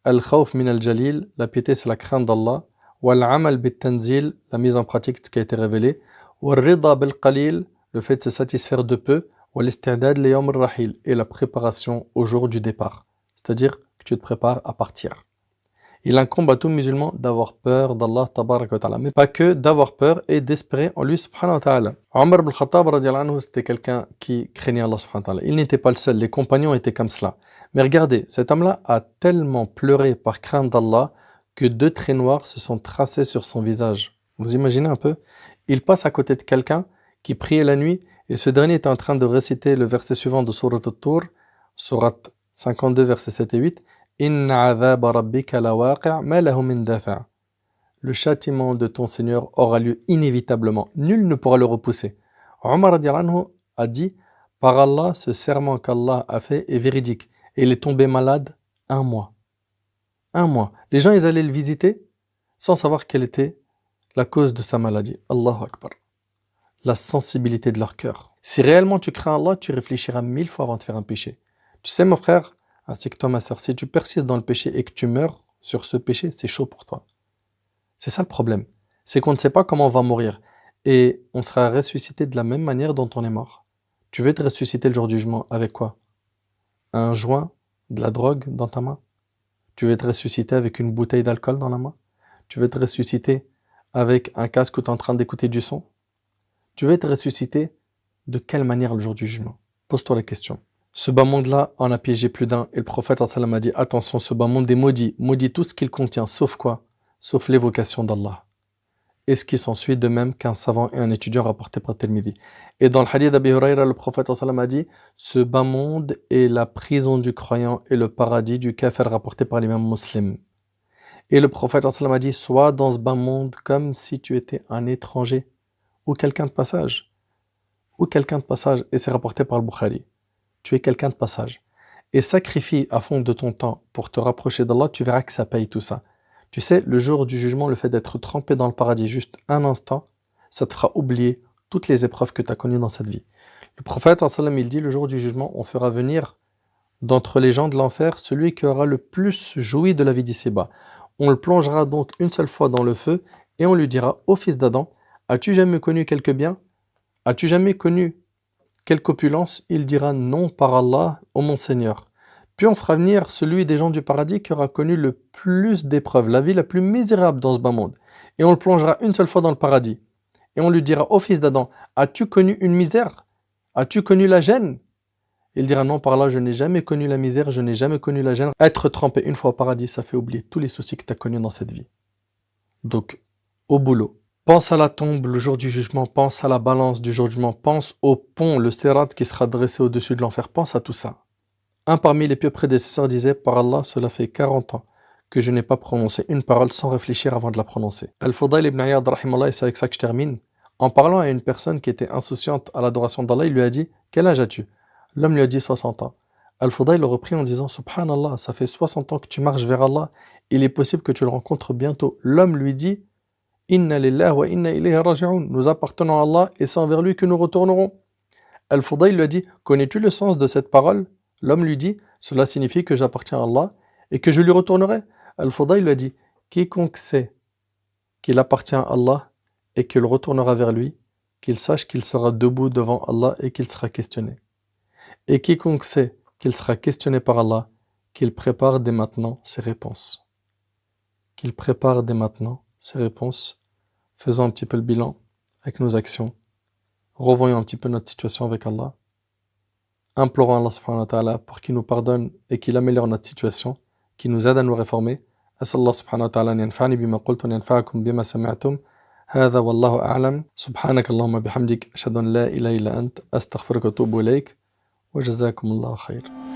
al-khawf min al-jalil, la piété c'est la crainte d'Allah. Wal-amal bit-tanzil, la mise en pratique de ce qui a été révélé. Wal-rida bil-qalil, le fait de se satisfaire de peu. Wal-istidad li yawm ar-rahil, et la préparation au jour du départ. C'est-à-dire que tu te prépares à partir. Il incombe à tout musulman d'avoir peur d'Allah tabaraka wa ta'ala, mais pas que d'avoir peur et d'espérer en lui subhanahu wa ta'ala. Omar ibn Khattab radiyallahu anhu, c'était quelqu'un qui craignait Allah subhanahu wa ta'ala. Il n'était pas le seul, les compagnons étaient comme cela. Mais regardez, cet homme-là a tellement pleuré par crainte d'Allah que 2 traits noirs se sont tracés sur son visage. Vous imaginez un peu? Il passe à côté de quelqu'un qui priait la nuit et ce dernier était en train de réciter le verset suivant de Surat At-Tur, Surat 52, versets 7 et 8. Inna azaba rabbika lawaqi' ma lahu min dafi'. Le châtiment de ton Seigneur aura lieu inévitablement. Nul ne pourra le repousser. Omar radiyallahu anhu a dit, par Allah, ce serment qu'Allah a fait est véridique. Et il est tombé malade 1 mois. 1 mois. Les gens, ils allaient le visiter sans savoir quelle était la cause de sa maladie. Allahu Akbar. La sensibilité de leur cœur. Si réellement tu crains Allah, tu réfléchiras 1000 fois avant de faire un péché. Tu sais, mon frère, ainsi que toi, ma soeur, si tu persistes dans le péché et que tu meurs sur ce péché, c'est chaud pour toi. C'est ça le problème. C'est qu'on ne sait pas comment on va mourir. Et on sera ressuscité de la même manière dont on est mort. Tu veux te ressusciter le jour du jugement avec quoi? Un joint, de la drogue dans ta main? Tu veux te ressusciter avec une bouteille d'alcool dans la main? Tu veux te ressusciter avec un casque où tu es en train d'écouter du son? Tu veux te ressusciter de quelle manière le jour du jugement? Pose-toi la question. Ce bas monde-là en a piégé plus d'un et le prophète sallam a dit attention, ce bas monde est maudit, maudit tout ce qu'il contient, sauf quoi? Sauf l'évocation d'Allah. Et ce qui s'ensuit de même qu'un savant et un étudiant rapporté par Tirmidhi. Et dans le hadith d'Abi Huraira, le prophète sallam a dit ce bas monde est la prison du croyant et le paradis du kafir rapporté par l'imam Muslim. Et le prophète sallam a dit sois dans ce bas monde comme si tu étais un étranger ou quelqu'un de passage. Ou quelqu'un de passage, et c'est rapporté par le Bukhari. Tu es quelqu'un de passage. Et sacrifie à fond de ton temps pour te rapprocher d'Allah, tu verras que ça paye tout ça. Tu sais, le jour du jugement, le fait d'être trempé dans le paradis juste un instant, ça te fera oublier toutes les épreuves que tu as connues dans cette vie. Le prophète, il dit, le jour du jugement, on fera venir d'entre les gens de l'enfer, celui qui aura le plus joui de la vie d'ici-bas. On le plongera donc une seule fois dans le feu, et on lui dira, ô fils d'Adam, as-tu jamais connu quelque bien? As-tu jamais connu quelque opulence? Il dira, non, par Allah, ô mon Seigneur. Puis on fera venir celui des gens du paradis qui aura connu le plus d'épreuves, la vie la plus misérable dans ce bas monde. Et on le plongera une seule fois dans le paradis. Et on lui dira, ô fils d'Adam, as-tu connu une misère? As-tu connu la gêne? Il dira, non, par là, je n'ai jamais connu la misère, je n'ai jamais connu la gêne. Être trempé une fois au paradis, ça fait oublier tous les soucis que tu as connus dans cette vie. Donc, au boulot. Pense à la tombe, le jour du jugement, pense à la balance du jugement, pense au pont, le sérat qui sera dressé au-dessus de l'enfer, pense à tout ça. Un parmi les pieux prédécesseurs disait, par Allah, cela fait 40 ans que je n'ai pas prononcé une parole sans réfléchir avant de la prononcer. Al-Fudayl ibn Iyad, rahimallah, et c'est avec ça que je termine, en parlant à une personne qui était insouciante à l'adoration d'Allah, il lui a dit, quel âge as-tu? L'homme lui a dit 60 ans. Al-Fudayl le reprit en disant, Subhanallah, ça fait 60 ans que tu marches vers Allah, il est possible que tu le rencontres bientôt. L'homme lui dit, Inna lillahi wa inna ilayhi raji'un. Nous appartenons à Allah et c'est envers lui que nous retournerons. Al-Fudayl lui a dit, connais-tu le sens de cette parole? L'homme lui dit, cela signifie que j'appartiens à Allah et que je lui retournerai. Al-Fudayl lui a dit, quiconque sait qu'il appartient à Allah et qu'il retournera vers lui, qu'il sache qu'il sera debout devant Allah et qu'il sera questionné. Et quiconque sait qu'il sera questionné par Allah, qu'il prépare dès maintenant ses réponses. Qu'il prépare dès maintenant ses réponses. Faisons un petit peu le bilan avec nos actions. Revoyons un petit peu notre situation avec Allah. Implorons Allah subhanahu wa ta'ala pour qu'il nous pardonne et qu'il améliore notre situation, qu'il nous aide à nous réformer. أسأل الله سبحانه وتعالى أن ينفعني بما قلت وأن ينفعكم بما سمعتم. هذا والله أعلم. سبحانك اللهم بحمدك أشهد أن لا إله إلا أنت أستغفرك وأتوب إليك وجزاكم الله خير.